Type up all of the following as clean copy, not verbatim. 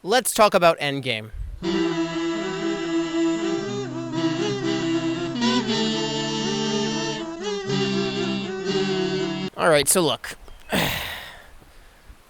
let's talk about Endgame. Alright, so look.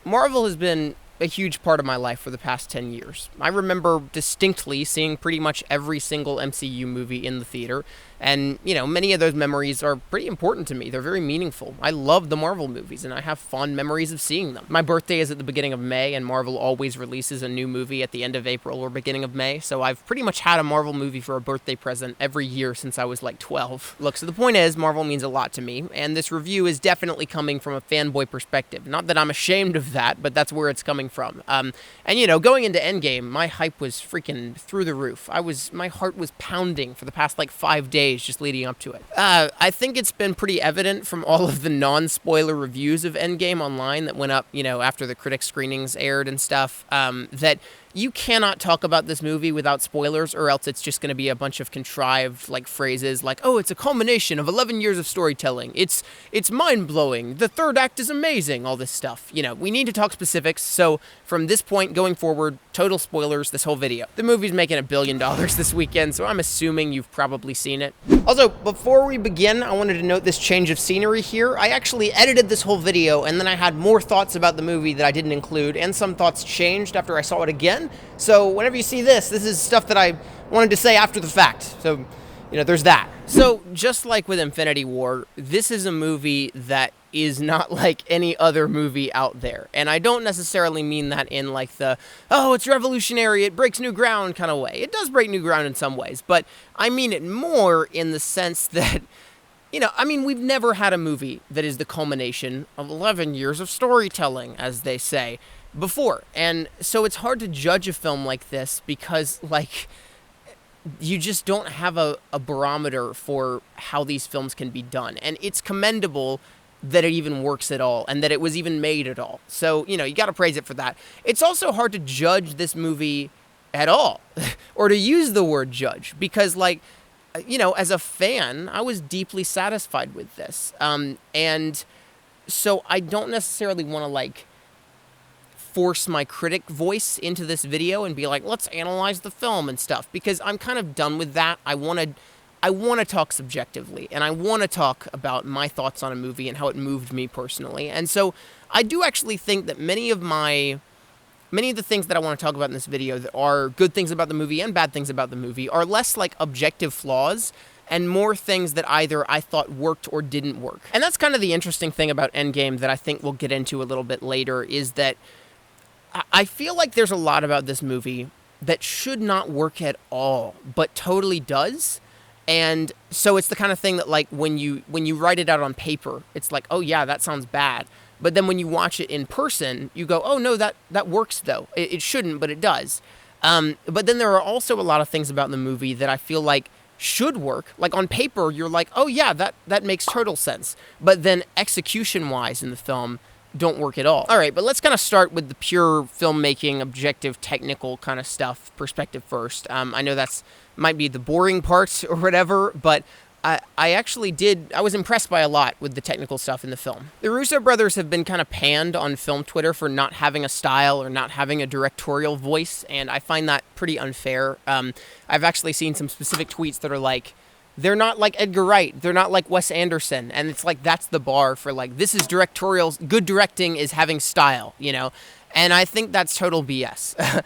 Marvel has been a huge part of my life for the past 10 years. I remember distinctly seeing pretty much every single MCU movie in the theater, and, many of those memories are pretty important to me. They're very meaningful. I love the Marvel movies, and I have fond memories of seeing them. My birthday is at the beginning of May, and Marvel always releases a new movie at the end of April or beginning of May, so I've pretty much had a Marvel movie for a birthday present every year since I was like 12. Look, so the point is, Marvel means a lot to me, and this review is definitely coming from a fanboy perspective. Not that I'm ashamed of that, but that's where it's coming from. Going into Endgame, my hype was freaking through the roof. My heart was pounding for the past 5 days just leading up to it. I think it's been pretty evident from all of the non-spoiler reviews of Endgame online that went up, after the critic screenings aired and stuff, that you cannot talk about this movie without spoilers, or else it's just going to be a bunch of contrived phrases like, oh, it's a culmination of 11 years of storytelling. It's mind-blowing. The third act is amazing. All this stuff. We need to talk specifics. So from this point going forward, total spoilers this whole video. The movie's making $1 billion this weekend, so I'm assuming you've probably seen it. Also, before we begin, I wanted to note this change of scenery here. I actually edited this whole video, and then I had more thoughts about the movie that I didn't include, and some thoughts changed after I saw it again. So whenever you see this is stuff that I wanted to say after the fact. So, there's that. So just like with Infinity War, this is a movie that is not like any other movie out there. And I don't necessarily mean that in it's revolutionary, it breaks new ground kind of way. It does break new ground in some ways, but I mean it more in the sense that, we've never had a movie that is the culmination of 11 years of storytelling, as they say, before. And so it's hard to judge a film like this because, you just don't have a barometer for how these films can be done. And it's commendable that it even works at all and that it was even made at all. So, you got to praise it for that. It's also hard to judge this movie at all or to use the word judge because, as a fan, I was deeply satisfied with this. And so I don't necessarily want to, force my critic voice into this video and be like, let's analyze the film and stuff, because I'm kind of done with that. I want to talk subjectively, and I want to talk about my thoughts on a movie and how it moved me personally. And so I do actually think that many of the things that I want to talk about in this video that are good things about the movie and bad things about the movie are less objective flaws and more things that either I thought worked or didn't work. And that's kind of the interesting thing about Endgame that I think we'll get into a little bit later, is that I feel like there's a lot about this movie that should not work at all, but totally does. And so it's the kind of thing that when you write it out on paper, it's like, oh yeah, that sounds bad. But then when you watch it in person, you go, oh no, that works though. It shouldn't, but it does. But then there are also a lot of things about the movie that I feel like should work. On paper, you're like, oh yeah, that makes total sense. But then execution-wise in the film, don't work at all. All right, but let's kind of start with the pure filmmaking, objective, technical kind of stuff perspective first. I know that's might be the boring part or whatever, but I was impressed by a lot with the technical stuff in the film. The Russo brothers have been kind of panned on film Twitter for not having a style or not having a directorial voice, and I find that pretty unfair. I've actually seen some specific tweets that are they're not like Edgar Wright. They're not like Wes Anderson. And it's that's the bar for this is directorial. Good directing is having style, And I think that's total BS.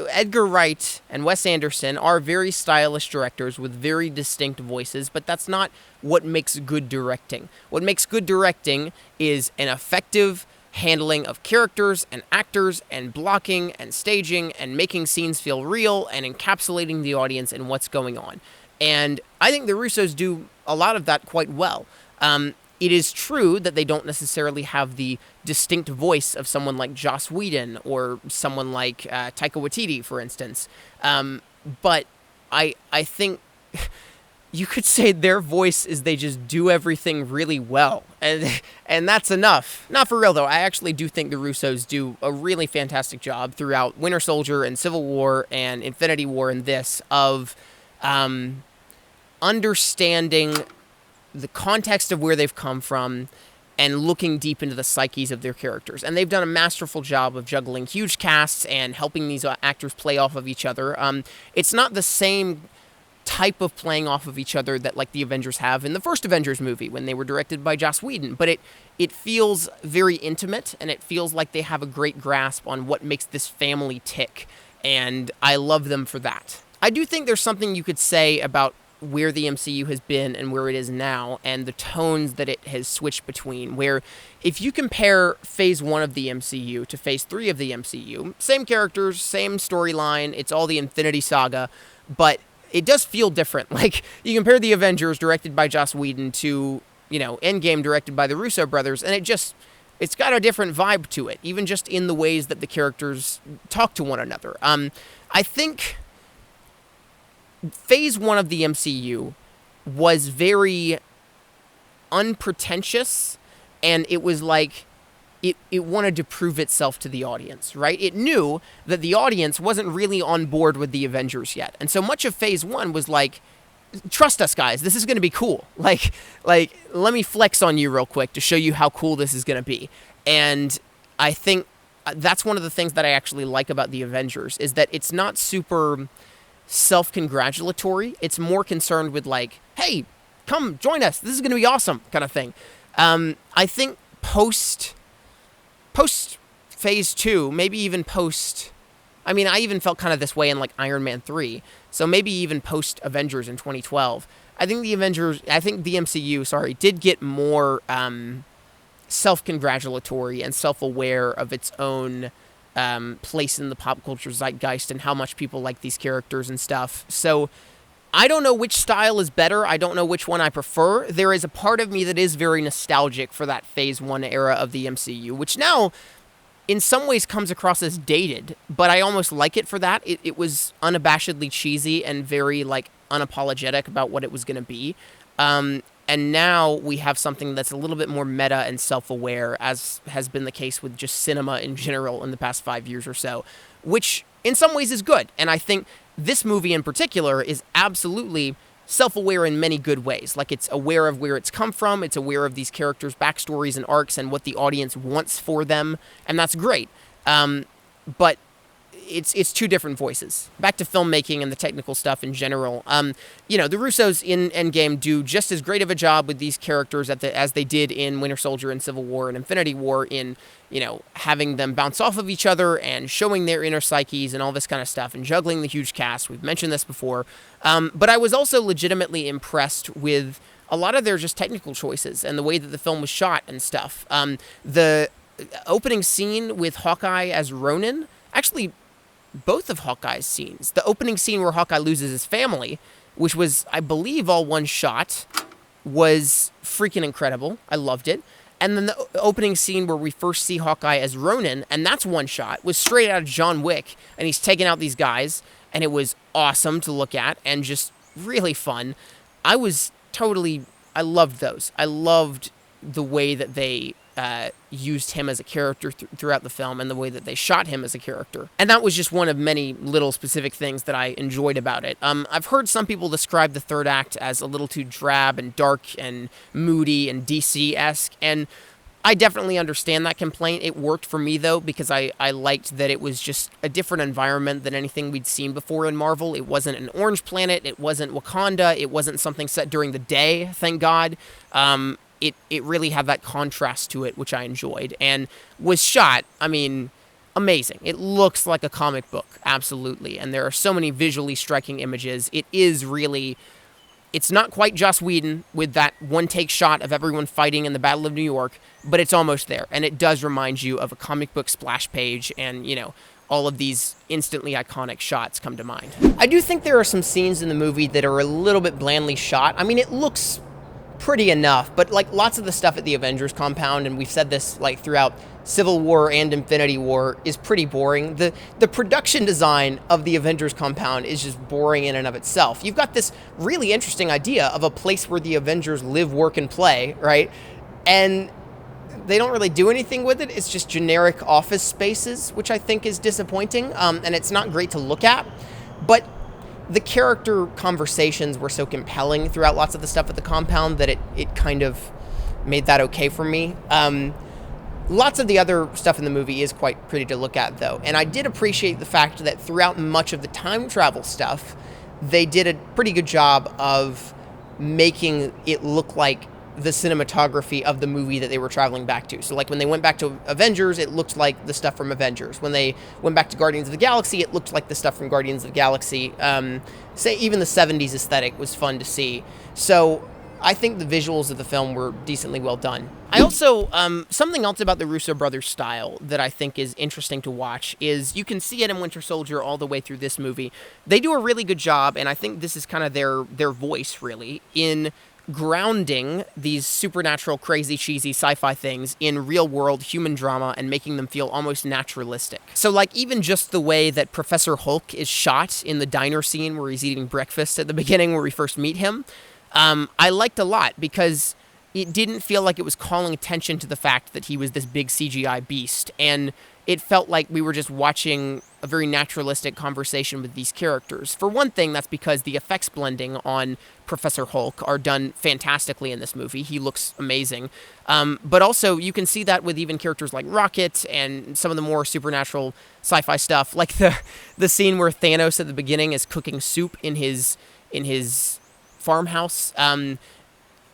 Edgar Wright and Wes Anderson are very stylish directors with very distinct voices, but that's not what makes good directing. What makes good directing is an effective handling of characters and actors and blocking and staging and making scenes feel real and encapsulating the audience in what's going on. And I think the Russos do a lot of that quite well. It is true that they don't necessarily have the distinct voice of someone like Joss Whedon or someone like Taika Waititi, for instance. But I think you could say their voice is they just do everything really well. And that's enough. Not for real, though. I actually do think the Russos do a really fantastic job throughout Winter Soldier and Civil War and Infinity War and this of understanding the context of where they've come from and looking deep into the psyches of their characters. And they've done a masterful job of juggling huge casts and helping these actors play off of each other. It's not the same type of playing off of each other that like the Avengers have in the first Avengers movie when they were directed by Joss Whedon, but it feels very intimate, and it feels like they have a great grasp on what makes this family tick, and I love them for that. I do think there's something you could say about where the MCU has been and where it is now, and the tones that it has switched between, where if you compare Phase 1 of the MCU to Phase 3 of the MCU, same characters, same storyline, it's all the Infinity Saga, but it does feel different. Like, you compare the Avengers directed by Joss Whedon to, Endgame directed by the Russo brothers, and it's got a different vibe to it, even just in the ways that the characters talk to one another. I think Phase 1 of the MCU was very unpretentious, and it was like it wanted to prove itself to the audience, right? It knew that the audience wasn't really on board with the Avengers yet. And so much of Phase 1 was like, trust us, guys, this is going to be cool. Like, let me flex on you real quick to show you how cool this is going to be. And I think that's one of the things that I actually like about the Avengers, is that it's not super self-congratulatory. It's more concerned with like, hey, come join us, this is going to be awesome kind of thing. I think post Phase 2, maybe even post... I mean, I even felt kind of this way in, like, Iron Man 3. So maybe even post-Avengers in 2012. I think the MCU, did get more self-congratulatory and self-aware of its own place in the pop culture zeitgeist and how much people like these characters and stuff. So I don't know which style is better. I don't know which one I prefer. There is a part of me that is very nostalgic for that Phase 1 era of the MCU, which now, in some ways, comes across as dated, but I almost like it for that. It was unabashedly cheesy and very, like, unapologetic about what it was going to be. And now we have something that's a little bit more meta and self-aware, as has been the case with just cinema in general in the past 5 years or so, which in some ways is good. And I think this movie in particular is absolutely self-aware in many good ways. Like, it's aware of where it's come from, it's aware of these characters' backstories and arcs and what the audience wants for them, and that's great. But it's two different voices. Back to filmmaking and the technical stuff in general. The Russos in Endgame do just as great of a job with these characters as they did in Winter Soldier and Civil War and Infinity War in, having them bounce off of each other and showing their inner psyches and all this kind of stuff and juggling the huge cast. We've mentioned this before. But I was also legitimately impressed with a lot of their just technical choices and the way that the film was shot and stuff. The opening scene with Hawkeye as Ronin, actually, both of Hawkeye's scenes. The opening scene where Hawkeye loses his family, which was, I believe, all one shot, was freaking incredible. I loved it. And then the opening scene where we first see Hawkeye as Ronin, and that's one shot, was straight out of John Wick, and he's taking out these guys, and it was awesome to look at and just really fun. I loved those. I loved the way that they used him as a character throughout the film and the way that they shot him as a character. And that was just one of many little specific things that I enjoyed about it. I've heard some people describe the third act as a little too drab and dark and moody and DC-esque, and I definitely understand that complaint. It worked for me, though, because I liked that it was just a different environment than anything we'd seen before in Marvel. It wasn't an orange planet. It wasn't Wakanda. It wasn't something set during the day, thank God. It really had that contrast to it, which I enjoyed, and was shot, amazing. It looks like a comic book, absolutely, and there are so many visually striking images. It's not quite Joss Whedon with that one-take shot of everyone fighting in the Battle of New York, but it's almost there, and it does remind you of a comic book splash page, and, all of these instantly iconic shots come to mind. I do think there are some scenes in the movie that are a little bit blandly shot. It looks pretty enough, but like lots of the stuff at the Avengers compound, and we've said this like throughout Civil War and Infinity War, is pretty boring. The production design of the Avengers compound is just boring in and of itself. You've got this really interesting idea of a place where the Avengers live, work, and play, right? And they don't really do anything with it. It's just generic office spaces, which I think is disappointing, and it's not great to look at. But the character conversations were so compelling throughout lots of the stuff at the compound that it kind of made that okay for me. Lots of the other stuff in the movie is quite pretty to look at, though. And I did appreciate the fact that throughout much of the time travel stuff, they did a pretty good job of making it look like the cinematography of the movie that they were traveling back to. So, like, when they went back to Avengers, it looked like the stuff from Avengers. When they went back to Guardians of the Galaxy, it looked like the stuff from Guardians of the Galaxy. Say, even the 70s aesthetic was fun to see. So, I think the visuals of the film were decently well done. I also, something else about the Russo brothers' style that I think is interesting to watch is you can see it in Winter Soldier all the way through this movie. They do a really good job, and I think this is kind of their voice, really, in grounding these supernatural, crazy, cheesy sci-fi things in real-world human drama and making them feel almost naturalistic. So, like, even just the way that Professor Hulk is shot in the diner scene where he's eating breakfast at the beginning where we first meet him, I liked a lot because it didn't feel like it was calling attention to the fact that he was this big CGI beast, and it felt like we were just watching a very naturalistic conversation with these characters. For one thing, that's because the effects blending on Professor Hulk are done fantastically in this movie. He looks amazing. But also, you can see that with even characters like Rocket and some of the more supernatural sci-fi stuff, like the scene where Thanos at the beginning is cooking soup in his farmhouse.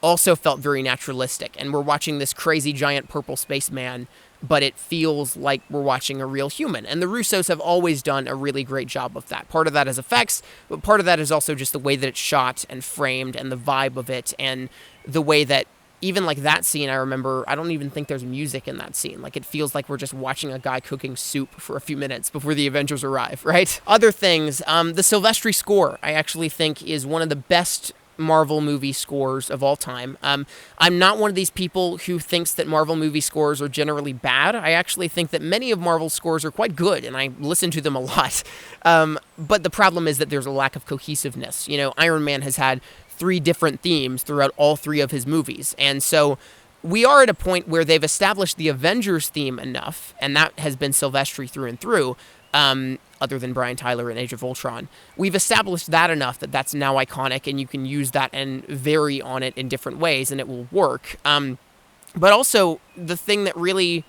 Also felt very naturalistic, and we're watching this crazy giant purple spaceman, but it feels like we're watching a real human. And the Russos have always done a really great job of that. Part of that is effects, but part of that is also just the way that it's shot and framed and the vibe of it, and the way that even like that scene, I remember, I don't even think there's music in that scene. Like, it feels like we're just watching a guy cooking soup for a few minutes before the Avengers arrive, right? Other things, the Silvestri score, I actually think is one of the best Marvel movie scores of all time. I'm not one of these people who thinks that Marvel movie scores are generally bad. I actually think that many of Marvel's scores are quite good, and I listen to them a lot. But the problem is that there's a lack of cohesiveness. You know, Iron Man has had 3 different themes throughout all 3 of his movies, and so we are at a point where they've established the Avengers theme enough, and that has been Silvestri through and through, other than Brian Tyler in Age of Ultron. We've established that enough that that's now iconic, and you can use that and vary on it in different ways, and it will work. But also, the thing that really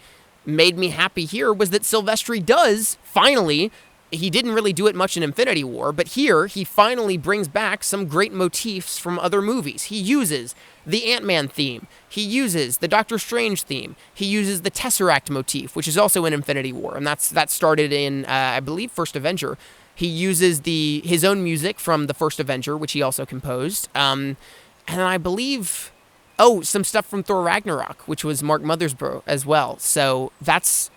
made me happy here was that Silvestri does, finally, he didn't really do it much in Infinity War, but here he finally brings back some great motifs from other movies. He uses the Ant-Man theme. He uses the Doctor Strange theme. He uses the Tesseract motif, which is also in Infinity War, and that started in, I believe, First Avenger. He uses his own music from the First Avenger, which he also composed, and I believe, some stuff from Thor Ragnarok, which was Mark Mothersbaugh as well. So that's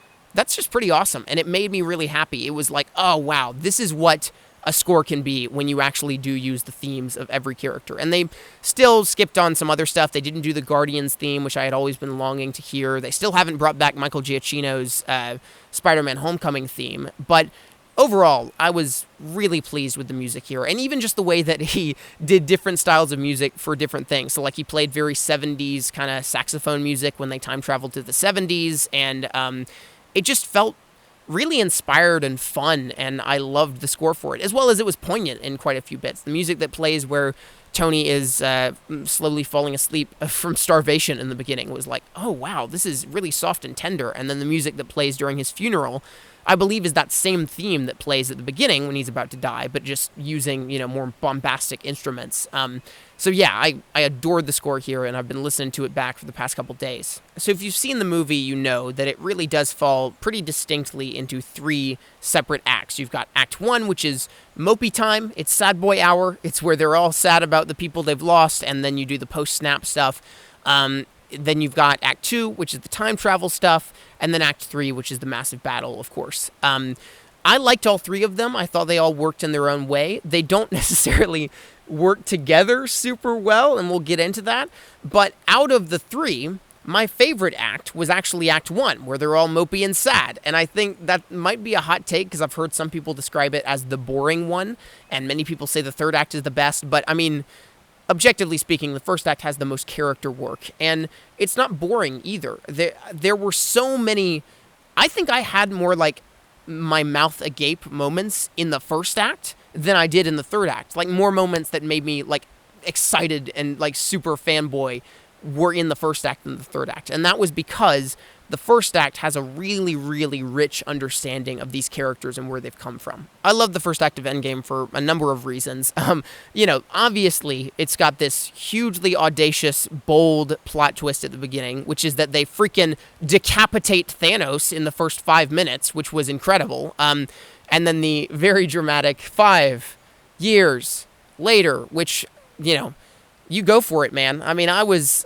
just pretty awesome, and it made me really happy. It was like, oh, wow, this is what a score can be when you actually do use the themes of every character. And they still skipped on some other stuff. They didn't do the Guardians theme, which I had always been longing to hear. They still haven't brought back Michael Giacchino's Spider-Man Homecoming theme, but overall, I was really pleased with the music here, and even just the way that he did different styles of music for different things. So, like, he played very 70s kind of saxophone music when they time traveled to the 70s, and it just felt really inspired and fun, and I loved the score for it, as well as it was poignant in quite a few bits. The music that plays where Tony is slowly falling asleep from starvation in the beginning was like, oh, wow, this is really soft and tender. And then the music that plays during his funeral, I believe, is that same theme that plays at the beginning when he's about to die, but just using, more bombastic instruments. So yeah, I adored the score here, and I've been listening to it back for the past couple days. So if you've seen the movie, you know that it really does fall pretty distinctly into 3 separate acts. You've got Act 1, which is mopey time. It's sad boy hour. It's where they're all sad about the people they've lost, and then you do the post-snap stuff. Then you've got Act 2, which is the time travel stuff, and then Act 3, which is the massive battle, of course. I liked all 3 of them. I thought they all worked in their own way. They don't necessarily work together super well, and we'll get into that. But out of the 3, my favorite act was actually Act 1, where they're all mopey and sad. And I think that might be a hot take, because I've heard some people describe it as the boring one, and many people say the 3rd act is the best. But, I mean, objectively speaking, the 1st act has the most character work, and it's not boring either. There were so many... I think I had more, like, my mouth agape moments in the 1st act than I did in the 3rd act. Like, more moments that made me, like, excited and, like, super fanboy were in the first act and the third act. And that was because the first act has a really, really rich understanding of these characters and where they've come from. I love the first act of Endgame for a number of reasons. Obviously, it's got this hugely audacious, bold plot twist at the beginning, which is that they freaking decapitate Thanos in the first 5 minutes, which was incredible. And then the very dramatic 5 years later, which, you go for it, man. I mean, I was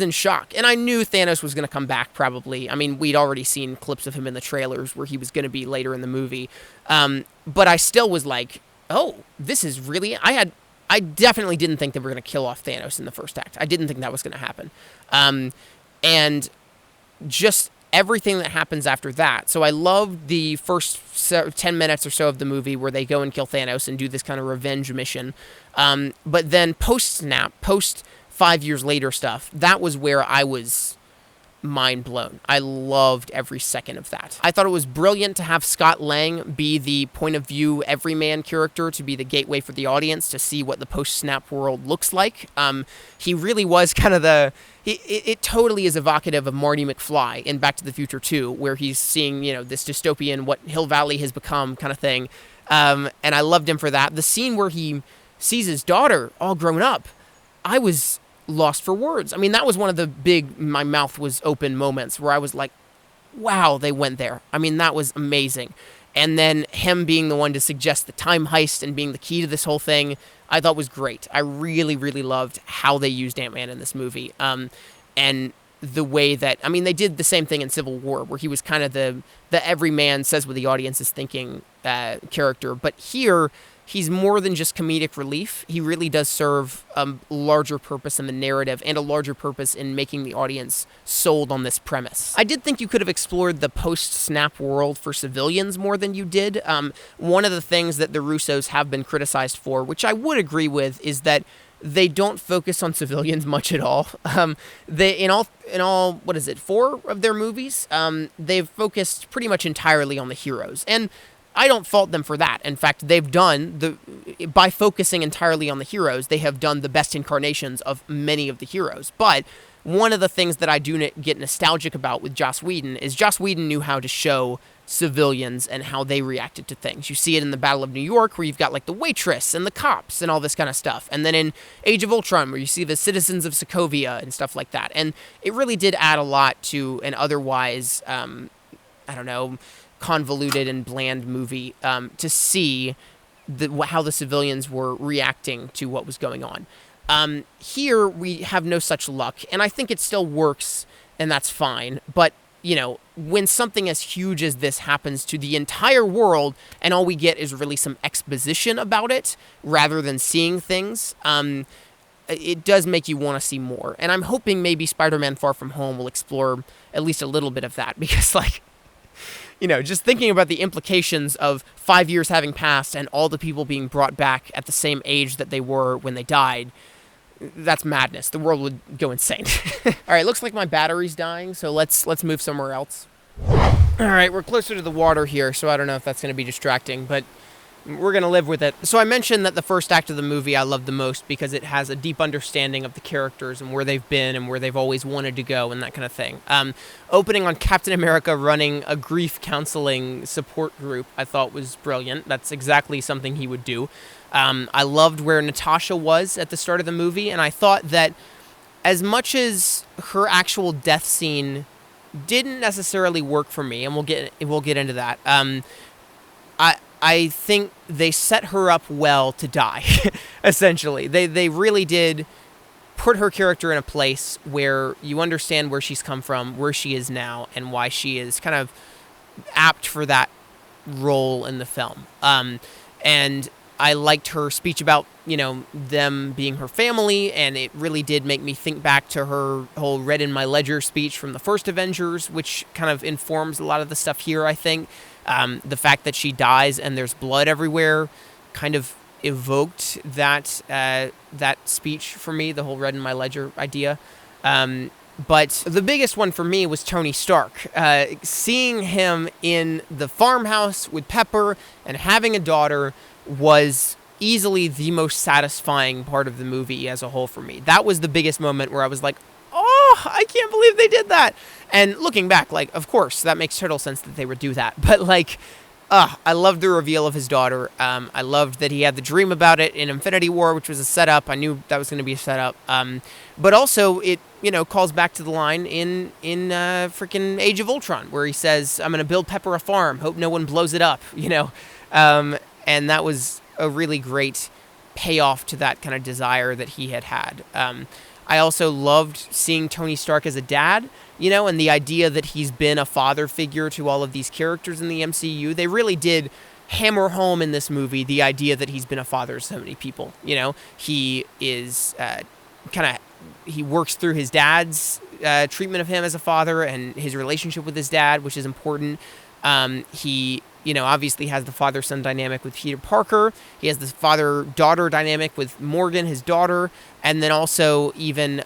in shock, and I knew Thanos was going to come back, probably. I mean, we'd already seen clips of him in the trailers where he was going to be later in the movie. But I still was like, oh, this is really... I definitely didn't think they were going to kill off Thanos in the first act. I didn't think that was going to happen. And just everything that happens after that. So I loved the first 10 minutes or so of the movie where they go and kill Thanos and do this kind of revenge mission. But then post-snap, 5 years later stuff, that was where I was mind blown. I loved every second of that. I thought it was brilliant to have Scott Lang be the point of view everyman character, to be the gateway for the audience to see what the post-snap world looks like. He really was kind of it totally is evocative of Marty McFly in Back to the Future 2, where he's seeing, this dystopian, what Hill Valley has become kind of thing. And I loved him for that. The scene where he sees his daughter all grown up, I was lost for words. I mean, that was one of the big, my mouth was open moments where I was like, wow, they went there. I mean, that was amazing. And then him being the one to suggest the time heist and being the key to this whole thing, I thought was great. I really, really loved how they used Ant-Man in this movie. And the way that, I mean, they did the same thing in Civil War, where he was kind of the everyman says what the audience is thinking character. But here, he's more than just comedic relief. He really does serve a larger purpose in the narrative and a larger purpose in making the audience sold on this premise. I did think you could have explored the post-snap world for civilians more than you did. One of the things that the Russos have been criticized for, which I would agree with, is that they don't focus on civilians much at all. They in all what is it, 4 of their movies, they've focused pretty much entirely on the heroes. And I don't fault them for that. In fact, they've done by focusing entirely on the heroes, they have done the best incarnations of many of the heroes. But one of the things that I do get nostalgic about with Joss Whedon is Joss Whedon knew how to show civilians and how they reacted to things. You see it in the Battle of New York, where you've got like the waitress and the cops and all this kind of stuff. And then in Age of Ultron, where you see the citizens of Sokovia and stuff like that. And it really did add a lot to an otherwise, convoluted and bland movie to see how the civilians were reacting to what was going on. Here, we have no such luck, and I think it still works, and that's fine. But, when something as huge as this happens to the entire world, and all we get is really some exposition about it, rather than seeing things, it does make you want to see more. And I'm hoping maybe Spider-Man Far From Home will explore at least a little bit of that, because, just thinking about the implications of 5 years having passed and all the people being brought back at the same age that they were when they died, that's madness. The world would go insane. All right, looks like my battery's dying, so let's move somewhere else. All right, we're closer to the water here, so I don't know if that's going to be distracting, but we're going to live with it. So I mentioned that the first act of the movie I love the most because it has a deep understanding of the characters and where they've been and where they've always wanted to go and that kind of thing. Opening on Captain America running a grief counseling support group I thought was brilliant. That's exactly something he would do. I loved where Natasha was at the start of the movie, and I thought that as much as her actual death scene didn't necessarily work for me, and we'll get into that, I think they set her up well to die, essentially. They really did put her character in a place where you understand where she's come from, where she is now, and why she is kind of apt for that role in the film. And I liked her speech about, them being her family, and it really did make me think back to her whole Red in My Ledger speech from the first Avengers, which kind of informs a lot of the stuff here, I think. The fact that she dies and there's blood everywhere kind of evoked that speech for me, the whole Red in My Ledger idea. But the biggest one for me was Tony Stark. Seeing him in the farmhouse with Pepper and having a daughter was easily the most satisfying part of the movie as a whole for me. That was the biggest moment where I was like, oh, I can't believe they did that. And looking back, like, of course, that makes total sense that they would do that. But, like, I loved the reveal of his daughter. I loved that he had the dream about it in Infinity War, which was a setup. I knew that was going to be a setup. But also, it, calls back to the line in freaking Age of Ultron, where he says, I'm going to build Pepper a farm, hope no one blows it up, And that was a really great payoff to that kind of desire that he had. I also loved seeing Tony Stark as a dad, and the idea that he's been a father figure to all of these characters in the MCU. They really did hammer home in this movie the idea that he's been a father to so many people. He is he works through his dad's treatment of him as a father and his relationship with his dad, which is important. He obviously has the father-son dynamic with Peter Parker. He has the father-daughter dynamic with Morgan, his daughter. And then also even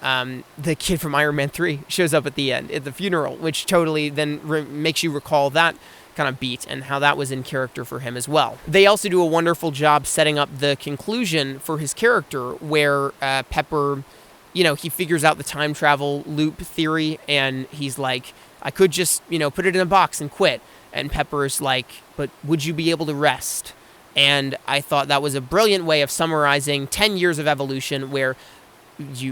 the kid from Iron Man 3 shows up at the end, at the funeral, which totally then makes you recall that kind of beat and how that was in character for him as well. They also do a wonderful job setting up the conclusion for his character where Pepper, he figures out the time travel loop theory and he's like, I could just, put it in a box and quit. And Pepper's like, but would you be able to rest? And I thought that was a brilliant way of summarizing 10 years of evolution where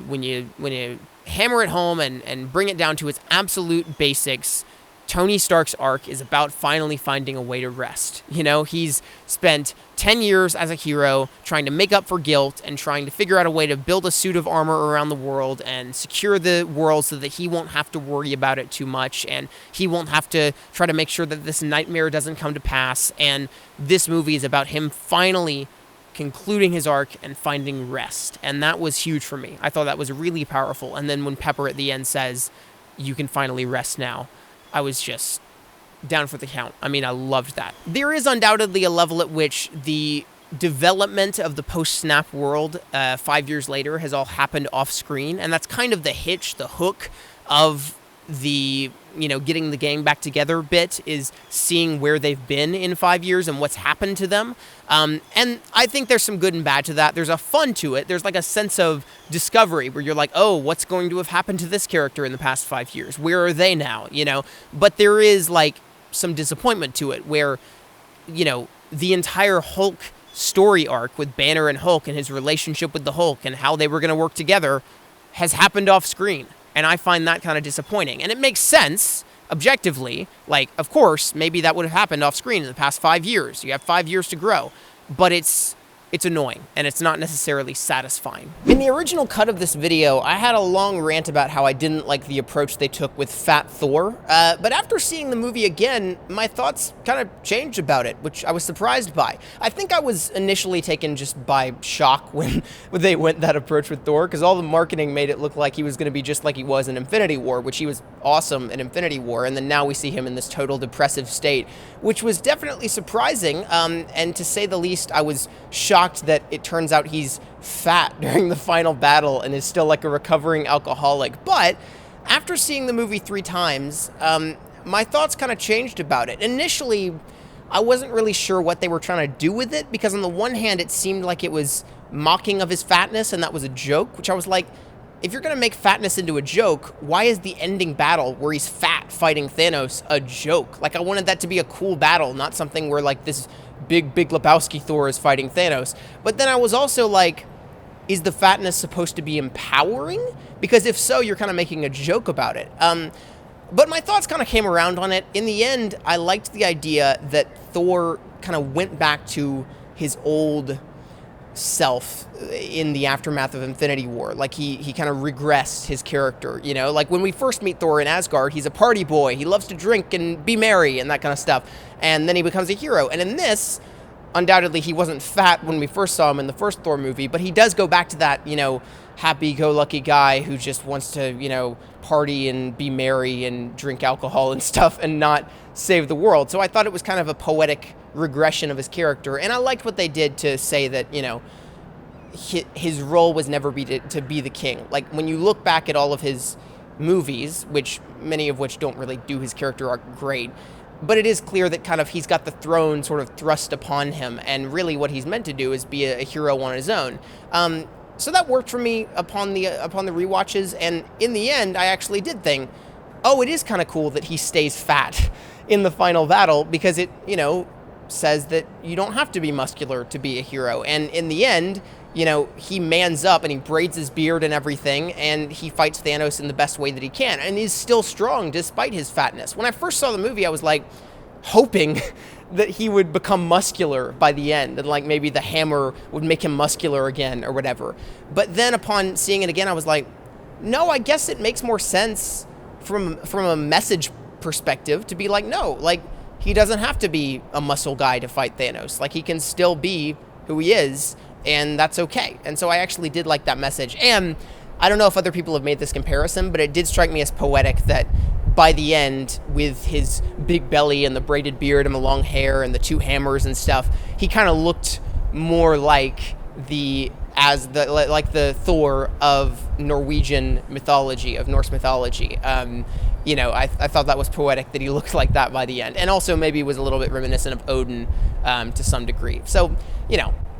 when you hammer it home and bring it down to its absolute basics, Tony Stark's arc is about finally finding a way to rest. He's spent 10 years as a hero trying to make up for guilt and trying to figure out a way to build a suit of armor around the world and secure the world so that he won't have to worry about it too much and he won't have to try to make sure that this nightmare doesn't come to pass. And this movie is about him finally concluding his arc and finding rest. And that was huge for me. I thought that was really powerful. And then when Pepper at the end says, you can finally rest now, I was just down for the count. I mean, I loved that. There is undoubtedly a level at which the development of the post-snap world 5 years later has all happened off-screen, and that's kind of the hitch, the hook of the, getting the gang back together bit, is seeing where they've been in 5 years and what's happened to them. And I think there's some good and bad to that. There's a fun to it. There's like a sense of discovery where you're like, oh, what's going to have happened to this character in the past 5 years? Where are they now? But there is like some disappointment to it where, the entire Hulk story arc with Banner and Hulk and his relationship with the Hulk and how they were going to work together has happened off screen. And I find that kind of disappointing. And it makes sense, objectively. Like, of course, maybe that would have happened off screen in the past 5 years. You have 5 years to grow. But it's annoying, and it's not necessarily satisfying. In the original cut of this video, I had a long rant about how I didn't like the approach they took with Fat Thor. But after seeing the movie again, my thoughts kind of changed about it, which I was surprised by. I think I was initially taken just by shock when they went that approach with Thor, because all the marketing made it look like he was going to be just like he was in Infinity War, which he was awesome in Infinity War, and then now we see him in this total depressive state, which was definitely surprising, and to say the least, I was shocked that it turns out he's fat during the final battle and is still like a recovering alcoholic. But after seeing the movie 3 times, my thoughts kind of changed about it. Initially, I wasn't really sure what they were trying to do with it, because on the one hand, it seemed like it was mocking of his fatness, and that was a joke, which I was like, if you're going to make fatness into a joke, why is the ending battle where he's fat fighting Thanos a joke? Like, I wanted that to be a cool battle, not something where, like, this big Lebowski Thor is fighting Thanos. But then I was also like, is the fatness supposed to be empowering? Because if so, you're kind of making a joke about it. But my thoughts kind of came around on it. In the end, I liked the idea that Thor kind of went back to his old self in the aftermath of Infinity War. Like, he kind of regressed his character, like when we first meet Thor in Asgard, he's a party boy, he loves to drink and be merry and that kind of stuff, and then he becomes a hero. And in this, undoubtedly he wasn't fat when we first saw him in the first Thor movie, but he does go back to that, happy-go-lucky guy who just wants to, party and be merry and drink alcohol and stuff and not save the world. So I thought it was kind of a poetic regression of his character, and I liked what they did to say that, his role was never to be the king. Like, when you look back at all of his movies, which many of which don't really do his character arc great, but it is clear that kind of he's got the throne sort of thrust upon him, and really what he's meant to do is be a hero on his own. So that worked for me upon the rewatches, and in the end, I actually did think, oh, it is kind of cool that he stays fat in the final battle, because it, says that you don't have to be muscular to be a hero. And in the end, he mans up and he braids his beard and everything, and he fights Thanos in the best way that he can, and he's still strong despite his fatness. When I first saw the movie, I was like hoping that he would become muscular by the end, and like maybe the hammer would make him muscular again or whatever. But then upon seeing it again, I was like, no, I guess it makes more sense from a message perspective to be like, no, like, he doesn't have to be a muscle guy to fight Thanos. Like, he can still be who he is, and that's okay. And so I actually did like that message. And I don't know if other people have made this comparison, but it did strike me as poetic that by the end, with his big belly and the braided beard and the long hair and the two hammers and stuff, he kind of looked more like the Thor of Norwegian mythology, of Norse mythology. I thought that was poetic that he looked like that by the end. And also maybe was a little bit reminiscent of Odin to some degree. So,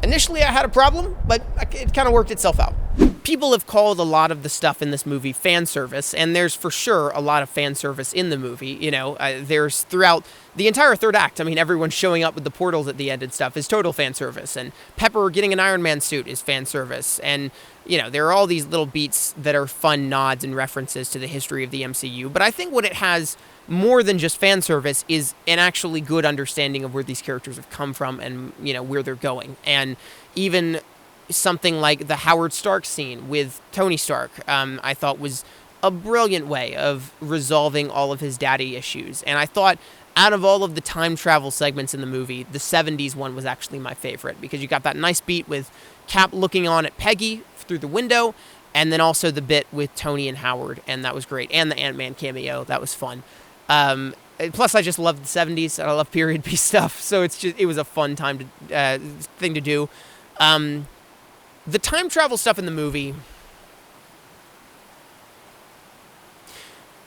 initially I had a problem, but it kind of worked itself out. People have called a lot of the stuff in this movie fan service, and there's for sure a lot of fan service in the movie. There's throughout the entire third act. I mean, everyone showing up with the portals at the end and stuff is total fan service, and Pepper getting an Iron Man suit is fan service, and there are all these little beats that are fun nods and references to the history of the MCU. But I think what it has more than just fan service is an actually good understanding of where these characters have come from and where they're going, and even something like the Howard Stark scene with Tony Stark, I thought was a brilliant way of resolving all of his daddy issues. And I thought out of all of the time travel segments in the movie, the 70s one was actually my favorite, because you got that nice beat with Cap looking on at Peggy through the window, and then also the bit with Tony and Howard, and that was great. And the Ant-Man cameo, that was fun. Plus, I just love the 70s, and I love period piece stuff, so it was a fun thing to do. The time travel stuff in the movie,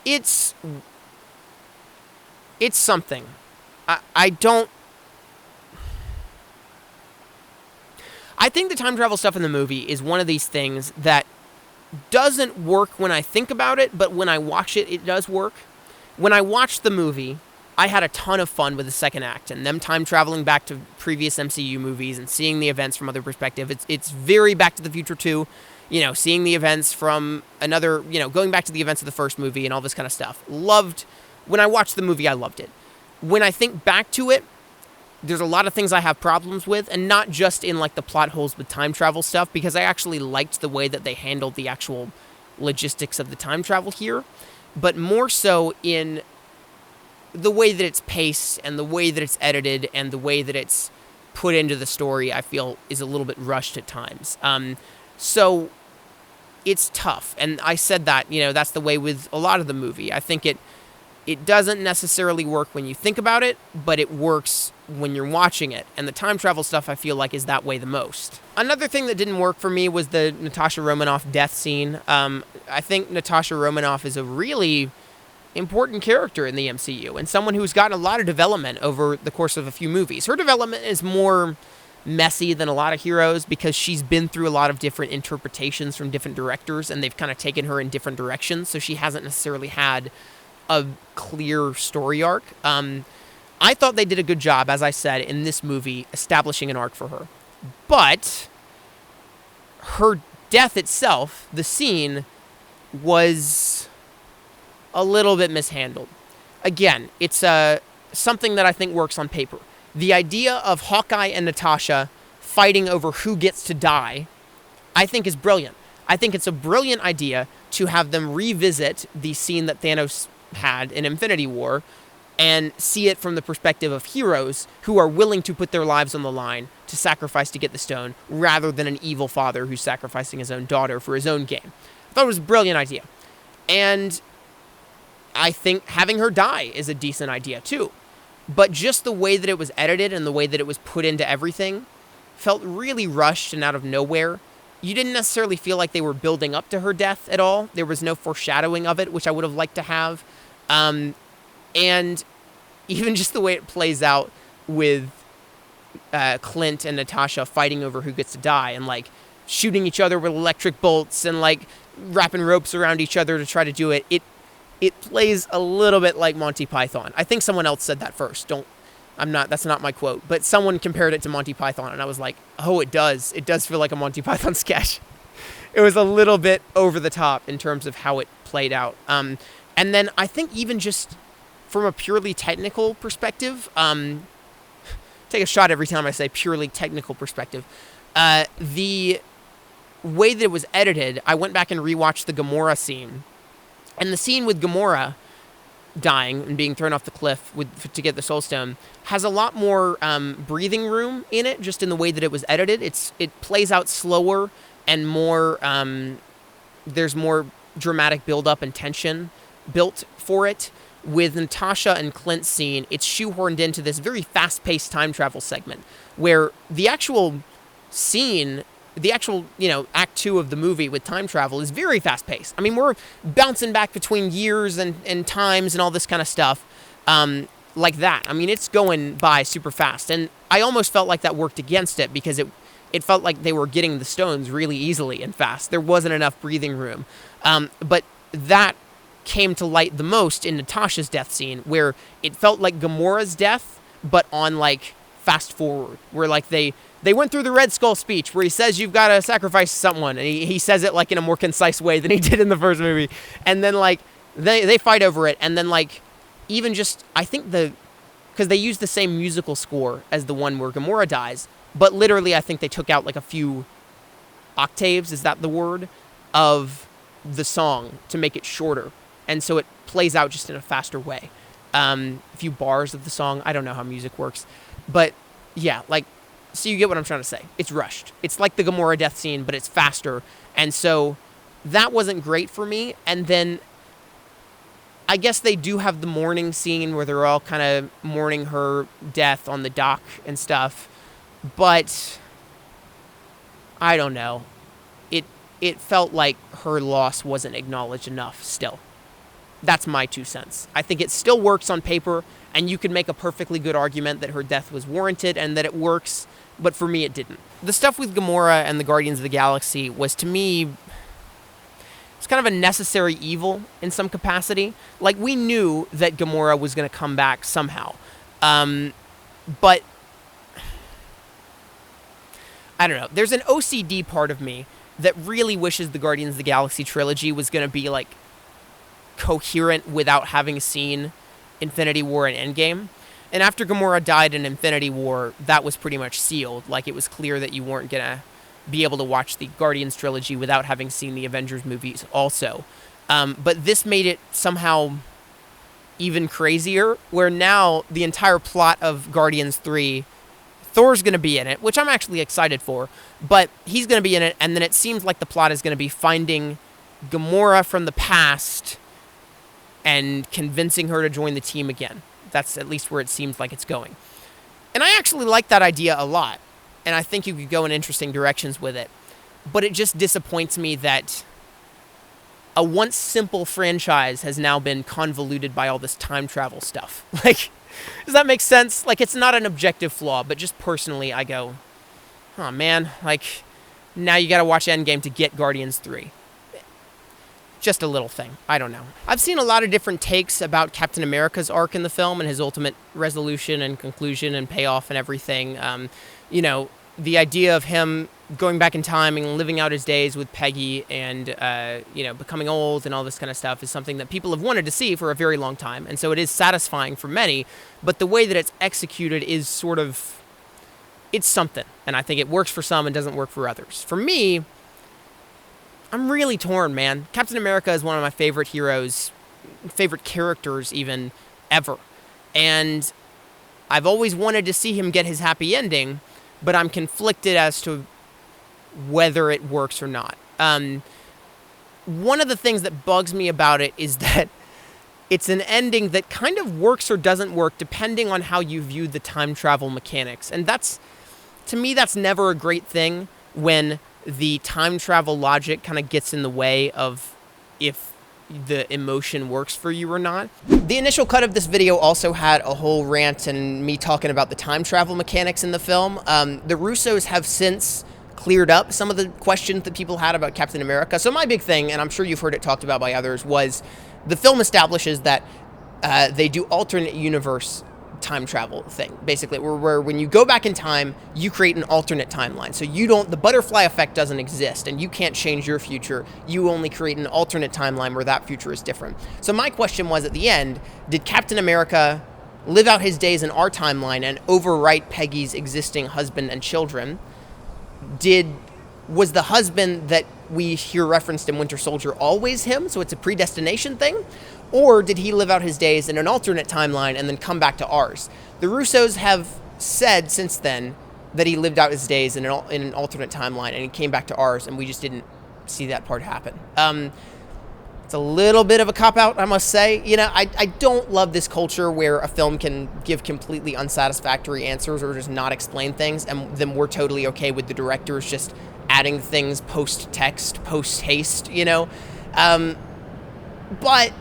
it's something. I think the time travel stuff in the movie is one of these things that doesn't work when I think about it, but when I watch it, it does work. When I watched the movie, I had a ton of fun with the second act and them time traveling back to previous MCU movies and seeing the events from other perspective. It's very Back to the Future 2, seeing the events from another, going back to the events of the first movie and all this kind of stuff. When I watched the movie, I loved it. When I think back to it, there's a lot of things I have problems with, and not just in like the plot holes with time travel stuff, because I actually liked the way that they handled the actual logistics of the time travel here, but more so in the way that it's paced and the way that it's edited and the way that it's put into the story, I feel is a little bit rushed at times. So it's tough. And I said that, that's the way with a lot of the movie. I think it doesn't necessarily work when you think about it, but it works when you're watching it. And the time travel stuff, I feel like, is that way the most. Another thing that didn't work for me was the Natasha Romanoff death scene. I think Natasha Romanoff is a really important character in the MCU and someone who's gotten a lot of development over the course of a few movies. Her development is more messy than a lot of heroes because she's been through a lot of different interpretations from different directors, and they've kind of taken her in different directions, so she hasn't necessarily had a clear story arc. I thought they did a good job, as I said, in this movie establishing an arc for her. But her death itself, the scene, was a little bit mishandled. Again, it's something that I think works on paper. The idea of Hawkeye and Natasha fighting over who gets to die, I think is brilliant. I think it's a brilliant idea to have them revisit the scene that Thanos had in Infinity War and see it from the perspective of heroes who are willing to put their lives on the line to sacrifice to get the stone, rather than an evil father who's sacrificing his own daughter for his own gain. I thought it was a brilliant idea. And I think having her die is a decent idea too. But just the way that it was edited and the way that it was put into everything felt really rushed and out of nowhere. You didn't necessarily feel like they were building up to her death at all. There was no foreshadowing of it, which I would have liked to have. And even just the way it plays out with Clint and Natasha fighting over who gets to die, and like shooting each other with electric bolts and like wrapping ropes around each other to try to do it. It plays a little bit like Monty Python. I think someone else said that first. That's not my quote, but someone compared it to Monty Python, and I was like, oh, it does. It does feel like a Monty Python sketch. It was a little bit over the top in terms of how it played out. And then I think even just from a purely technical perspective, take a shot every time I say purely technical perspective, the way that it was edited, I went back and rewatched the Gamora scene. And the scene with Gamora dying and being thrown off the cliff to get the Soul Stone has a lot more breathing room in it, just in the way that it was edited. It plays out slower and more. There's more dramatic build-up and tension built for it. With Natasha and Clint's scene, it's shoehorned into this very fast-paced time travel segment where the actual scene, Act 2 of the movie with time travel is very fast-paced. I mean, we're bouncing back between years and times and all this kind of stuff like that. I mean, it's going by super fast. And I almost felt like that worked against it because it felt like they were getting the stones really easily and fast. There wasn't enough breathing room. But that came to light the most in Natasha's death scene, where it felt like Gamora's death, but on, like, fast forward, where, like, they went through the Red Skull speech where he says you've got to sacrifice someone, and he says it like in a more concise way than he did in the first movie, and then like they fight over it, and then like even just I think because they use the same musical score as the one where Gamora dies, but literally I think they took out like a few octaves, is that the word, of the song to make it shorter, and so it plays out just in a faster way. A few bars of the song, I don't know how music works, but yeah, like. So you get what I'm trying to say. It's rushed. It's like the Gamora death scene, but it's faster. And so that wasn't great for me. And then I guess they do have the mourning scene where they're all kind of mourning her death on the dock and stuff. But I don't know. It felt like her loss wasn't acknowledged enough still. That's my 2 cents. I think it still works on paper, and you could make a perfectly good argument that her death was warranted and that it works, but for me it didn't. The stuff with Gamora and the Guardians of the Galaxy was, to me, it's kind of a necessary evil in some capacity. Like, we knew that Gamora was going to come back somehow. But I don't know. There's an OCD part of me that really wishes the Guardians of the Galaxy trilogy was going to be, like, coherent without having seen Infinity War and Endgame. And after Gamora died in Infinity War, that was pretty much sealed. Like, it was clear that you weren't going to be able to watch the Guardians trilogy without having seen the Avengers movies also. But this made it somehow even crazier, where now the entire plot of Guardians 3, Thor's going to be in it, which I'm actually excited for, but he's going to be in it, and then it seems like the plot is going to be finding Gamora from the past and convincing her to join the team again. That's at least where it seems like it's going. And I actually like that idea a lot, and I think you could go in interesting directions with it. But it just disappoints me that a once simple franchise has now been convoluted by all this time travel stuff. Like, does that make sense? Like, it's not an objective flaw, but just personally, I go, oh man, like, now you gotta watch Endgame to get Guardians 3. Just a little thing. I don't know. I've seen a lot of different takes about Captain America's arc in the film and his ultimate resolution and conclusion and payoff and everything. The idea of him going back in time and living out his days with Peggy and, becoming old and all this kind of stuff is something that people have wanted to see for a very long time. And so it is satisfying for many, but the way that it's executed is sort of, it's something. And I think it works for some and doesn't work for others. For me, I'm really torn, man. Captain America is one of my favorite heroes, favorite characters even, ever. And I've always wanted to see him get his happy ending, but I'm conflicted as to whether it works or not. One of the things that bugs me about it is that it's an ending that kind of works or doesn't work depending on how you view the time travel mechanics. And that's, to me, that's never a great thing when the time travel logic kind of gets in the way of if the emotion works for you or not. The initial cut of this video also had a whole rant and me talking about the time travel mechanics in the film. The Russos have since cleared up some of the questions that people had about Captain America. So my big thing, and I'm sure you've heard it talked about by others, was the film establishes that they do alternate universe time travel thing, basically, where when you go back in time, you create an alternate timeline. So the butterfly effect doesn't exist, and you can't change your future. You only create an alternate timeline where that future is different. So my question was, at the end, did Captain America live out his days in our timeline and overwrite Peggy's existing husband and children? Was the husband that we hear referenced in Winter Soldier always him, so it's a predestination thing? Or did he live out his days in an alternate timeline and then come back to ours? The Russos have said since then that he lived out his days in an alternate timeline and he came back to ours, and we just didn't see that part happen. It's a little bit of a cop-out, I must say. I don't love this culture where a film can give completely unsatisfactory answers or just not explain things, and then we're totally okay with the directors just adding things post-text, post-haste, But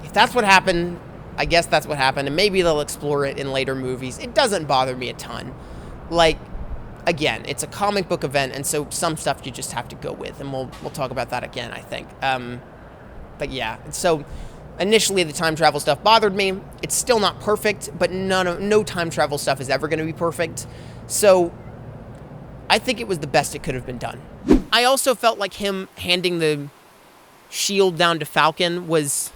if that's what happened, I guess that's what happened, and maybe they'll explore it in later movies. It doesn't bother me a ton. Again, it's a comic book event, and so some stuff you just have to go with, and we'll talk about that again, I think. But yeah, so initially the time travel stuff bothered me. It's still not perfect, but no time travel stuff is ever going to be perfect. So I think it was the best it could have been done. I also felt like him handing the shield down to Falcon was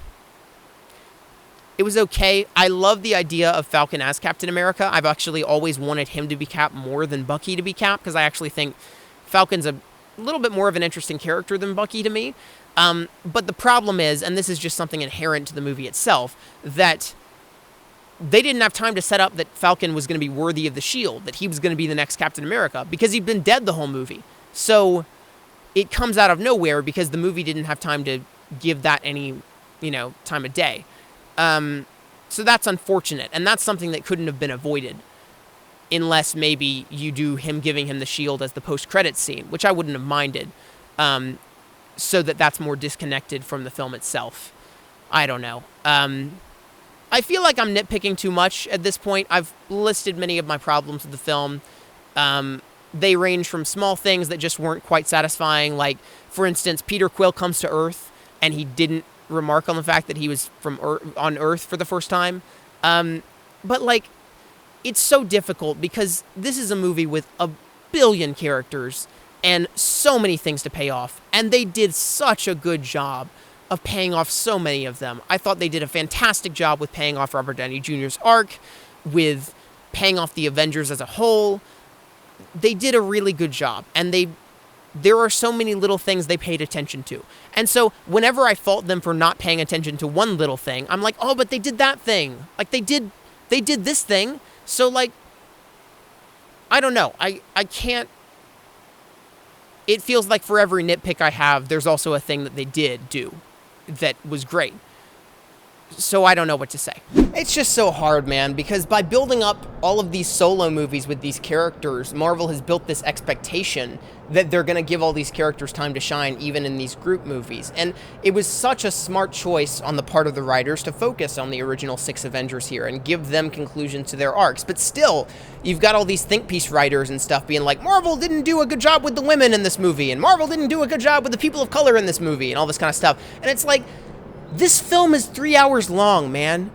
okay. I love the idea of Falcon as Captain America. I've actually always wanted him to be Cap more than Bucky to be Cap, because I actually think Falcon's a little bit more of an interesting character than Bucky to me. But the problem is, and this is just something inherent to the movie itself, that they didn't have time to set up that Falcon was going to be worthy of the shield, that he was going to be the next Captain America, because he'd been dead the whole movie. So it comes out of nowhere because the movie didn't have time to give that any, time of day. So that's unfortunate, and that's something that couldn't have been avoided unless maybe you do him giving him the shield as the post-credits scene, which I wouldn't have minded, so that's more disconnected from the film itself. I don't know. I feel like I'm nitpicking too much at this point. I've listed many of my problems with the film. They range from small things that just weren't quite satisfying, like, for instance, Peter Quill comes to Earth, and he didn't remark on the fact that he was on Earth for the first time. But, it's so difficult because this is a movie with a billion characters and so many things to pay off, and they did such a good job of paying off so many of them. I thought they did a fantastic job with paying off Robert Downey Jr.'s arc, with paying off the Avengers as a whole. They did a really good job, and there are so many little things they paid attention to. And so whenever I fault them for not paying attention to one little thing, I'm like, oh, but they did that thing. They did this thing. So, I don't know. I can't. It feels like for every nitpick I have, there's also a thing that they did do that was great. So I don't know what to say. It's just so hard, man, because by building up all of these solo movies with these characters, Marvel has built this expectation that they're going to give all these characters time to shine, even in these group movies. And it was such a smart choice on the part of the writers to focus on the original 6 Avengers here and give them conclusions to their arcs. But still, you've got all these think piece writers and stuff being like, Marvel didn't do a good job with the women in this movie, and Marvel didn't do a good job with the people of color in this movie, and all this kind of stuff. And it's like, this film is 3 hours long, man.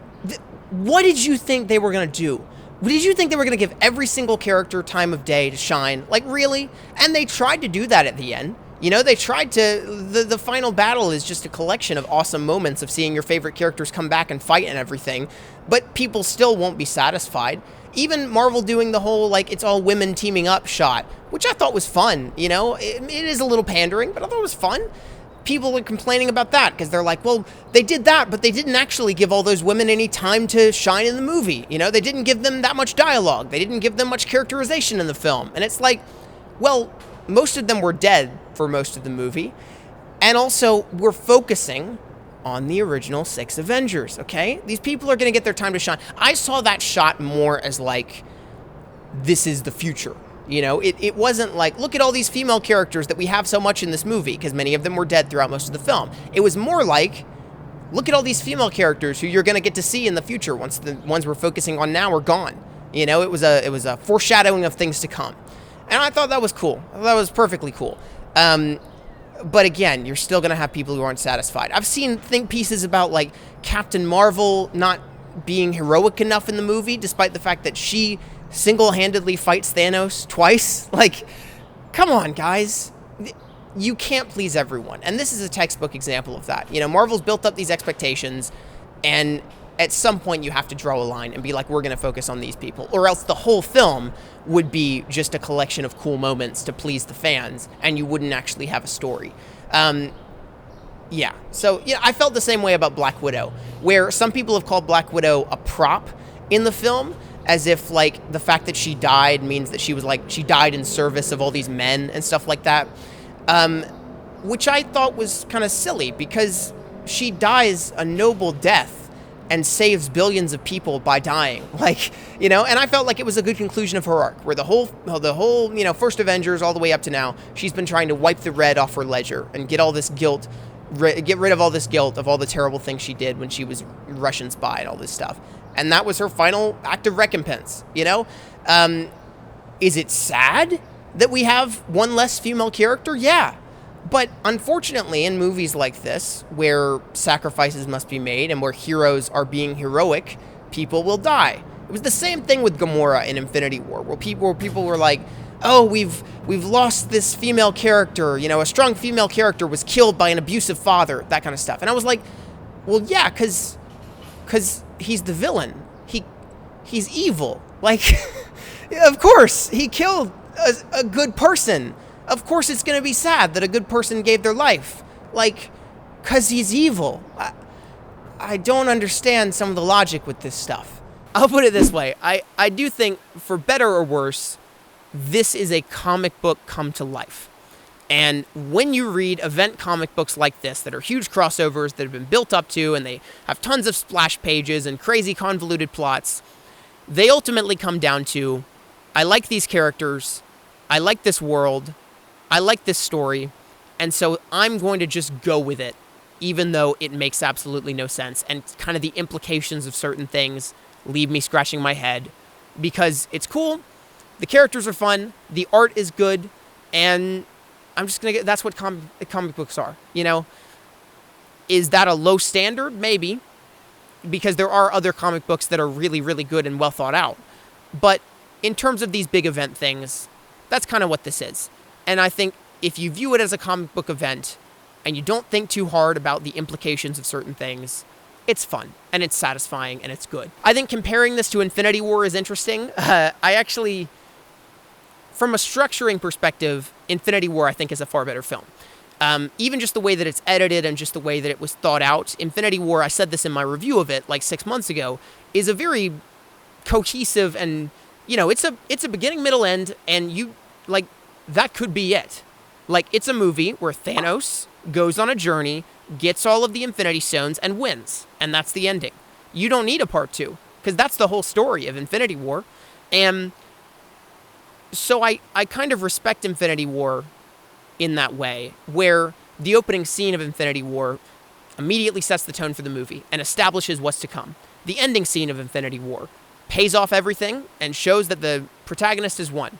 What did you think they were going to do? Did you think they were going to give every single character time of day to shine? Really? And they tried to do that at the end. They tried to... The final battle is just a collection of awesome moments of seeing your favorite characters come back and fight and everything. But people still won't be satisfied. Even Marvel doing the whole, it's all women teaming up shot, which I thought was fun, It is a little pandering, but I thought it was fun. People are complaining about that because they're like, well, they did that, but they didn't actually give all those women any time to shine in the movie. They didn't give them that much dialogue. They didn't give them much characterization in the film. And it's like, well, most of them were dead for most of the movie. And also, we're focusing on the original 6 Avengers, okay? These people are going to get their time to shine. I saw that shot more as this is the future. It wasn't like, look at all these female characters that we have so much in this movie, because many of them were dead throughout most of the film. It was more like, look at all these female characters who you're going to get to see in the future once the ones we're focusing on now are gone. It was a foreshadowing of things to come. And I thought that was cool. That was perfectly cool. But again, you're still going to have people who aren't satisfied. I've seen think pieces about, like, Captain Marvel not being heroic enough in the movie, despite the fact that she single-handedly fights Thanos twice. Like, come on, guys. You can't please everyone. And this is a textbook example of that. Marvel's built up these expectations, and at some point you have to draw a line and be like, we're going to focus on these people. Or else the whole film would be just a collection of cool moments to please the fans, and you wouldn't actually have a story. So I felt the same way about Black Widow, where some people have called Black Widow a prop in the film, as if, like, the fact that she died means that she died in service of all these men and stuff like that. Which I thought was kind of silly, because she dies a noble death and saves billions of people by dying. And I felt like it was a good conclusion of her arc, where the whole, first Avengers all the way up to now, she's been trying to wipe the red off her ledger and get rid of all this guilt of all the terrible things she did when she was Russian spy and all this stuff. And that was her final act of recompense, Is it sad that we have one less female character? Yeah. But unfortunately, in movies like this, where sacrifices must be made and where heroes are being heroic, people will die. It was the same thing with Gamora in Infinity War, where people were like, oh, we've lost this female character, a strong female character was killed by an abusive father, that kind of stuff. And I was like, well, yeah, because he's the villain. He's evil. Like, of course, he killed a good person. Of course it's going to be sad that a good person gave their life. Like, because he's evil. I don't understand some of the logic with this stuff. I'll put it this way. I do think, for better or worse, this is a comic book come to life. And when you read event comic books like this, that are huge crossovers that have been built up to, and they have tons of splash pages and crazy convoluted plots, they ultimately come down to, I like these characters, I like this world, I like this story, and so I'm going to just go with it, even though it makes absolutely no sense, and kind of the implications of certain things leave me scratching my head, because it's cool, the characters are fun, the art is good, and I'm just going to that's what comic books are, Is that a low standard? Maybe, because there are other comic books that are really, really good and well thought out. But in terms of these big event things, that's kind of what this is. And I think if you view it as a comic book event and you don't think too hard about the implications of certain things, it's fun and it's satisfying and it's good. I think comparing this to Infinity War is interesting. From a structuring perspective, Infinity War, I think, is a far better film. Even just the way that it's edited and just the way that it was thought out. Infinity War, I said this in my review of it like 6 months ago, is a very cohesive and, it's a beginning, middle, end, and that could be it. Like, it's a movie where Thanos goes on a journey, gets all of the Infinity Stones, and wins. And that's the ending. You don't need a part 2, because that's the whole story of Infinity War. And so I kind of respect Infinity War in that way, where the opening scene of Infinity War immediately sets the tone for the movie and establishes what's to come. The ending scene of Infinity War pays off everything and shows that the protagonist is won.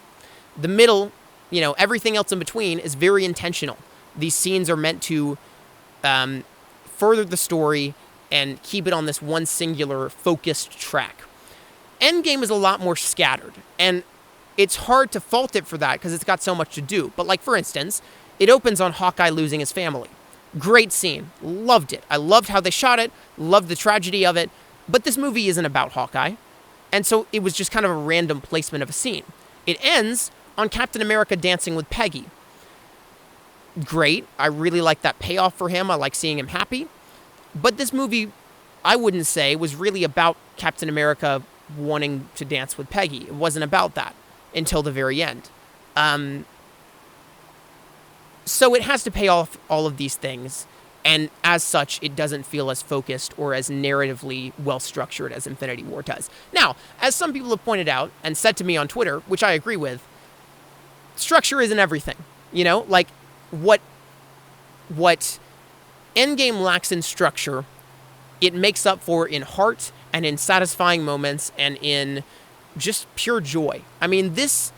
The middle, everything else in between is very intentional. These scenes are meant to further the story and keep it on this one singular focused track. Endgame is a lot more scattered, and it's hard to fault it for that because it's got so much to do. But, like, for instance, it opens on Hawkeye losing his family. Great scene. Loved it. I loved how they shot it, loved the tragedy of it, but this movie isn't about Hawkeye. And so it was just kind of a random placement of a scene. It ends on Captain America dancing with Peggy. Great. I really like that payoff for him. I like seeing him happy. But this movie, I wouldn't say, was really about Captain America wanting to dance with Peggy. It wasn't about that until the very end. So it has to pay off all of these things. And as such, it doesn't feel as focused or as narratively well-structured as Infinity War does. Now, as some people have pointed out and said to me on Twitter, which I agree with, structure isn't everything. Like, what Endgame lacks in structure, it makes up for in heart and in satisfying moments and in just pure joy. I mean, this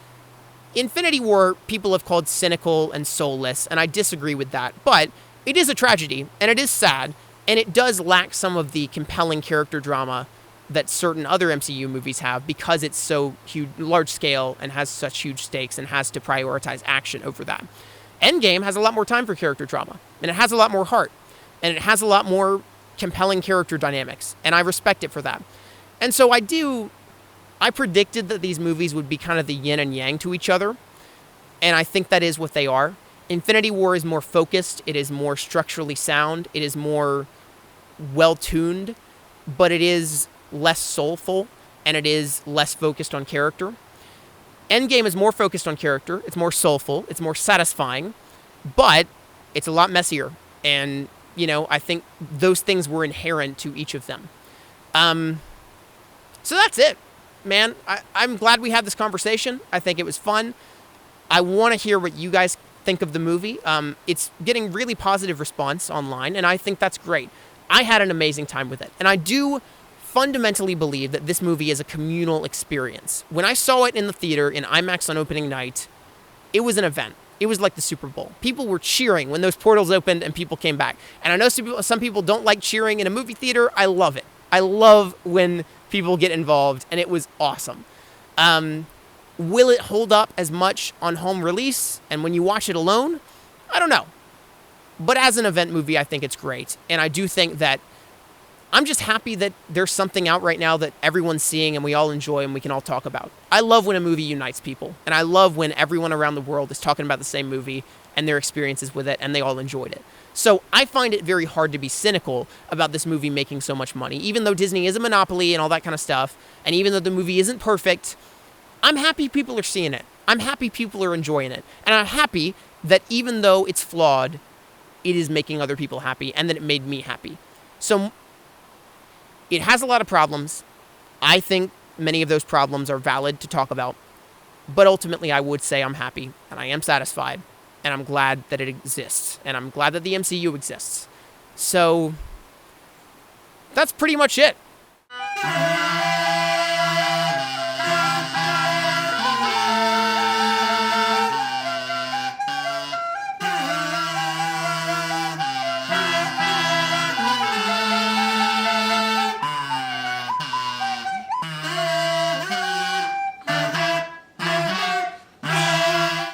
Infinity War, people have called cynical and soulless, and I disagree with that. But it is a tragedy, and it is sad, and it does lack some of the compelling character drama that certain other MCU movies have because it's so huge, large scale, and has such huge stakes, and has to prioritize action over that. Endgame has a lot more time for character drama, and it has a lot more heart, and it has a lot more compelling character dynamics, and I respect it for that. And so I predicted that these movies would be kind of the yin and yang to each other, and I think that is what they are. Infinity War is more focused, it is more structurally sound, it is more well-tuned, but it is less soulful, and it is less focused on character. Endgame is more focused on character, it's more soulful, it's more satisfying, but it's a lot messier, and, I think those things were inherent to each of them. So that's it. Man, I'm glad we had this conversation. I think it was fun. I want to hear what you guys think of the movie. It's getting really positive response online, and I think that's great. I had an amazing time with it, and I do fundamentally believe that this movie is a communal experience. When I saw it in the theater in IMAX on opening night, it was an event. It was like the Super Bowl. People were cheering when those portals opened and people came back. And I know some people don't like cheering in a movie theater. I love it. I love when people get involved, and it was awesome. Will it hold up as much on home release and when you watch it alone? I don't know. But as an event movie, I think it's great. And I do think that I'm just happy that there's something out right now that everyone's seeing and we all enjoy and we can all talk about. I love when a movie unites people. And I love when everyone around the world is talking about the same movie and their experiences with it and they all enjoyed it. So I find it very hard to be cynical about this movie making so much money. Even though Disney is a monopoly and all that kind of stuff, and even though the movie isn't perfect, I'm happy people are seeing it. I'm happy people are enjoying it. And I'm happy that even though it's flawed, it is making other people happy and that it made me happy. So it has a lot of problems. I think many of those problems are valid to talk about. But ultimately, I would say I'm happy and I am satisfied. And I'm glad that it exists. And I'm glad that the MCU exists. So that's pretty much it.